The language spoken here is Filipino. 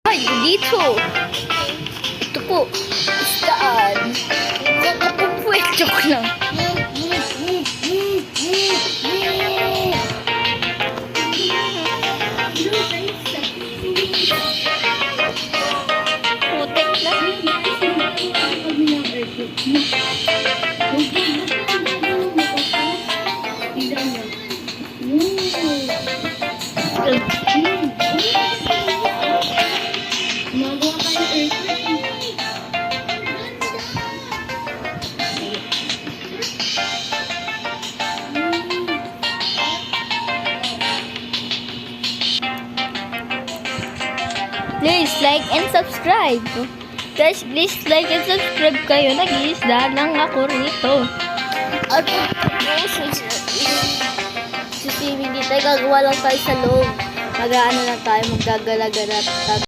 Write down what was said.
Ay, dito. Ito po. Istaan. Kakapupwet. Joke lang. Putek na. Please like and subscribe. Guys, please like and subscribe kayo. Nag-iisda lang ako rito. At sisibing dito, gagawa lang tayo sa loob. Mag-ano na tayo, maggagala-gala.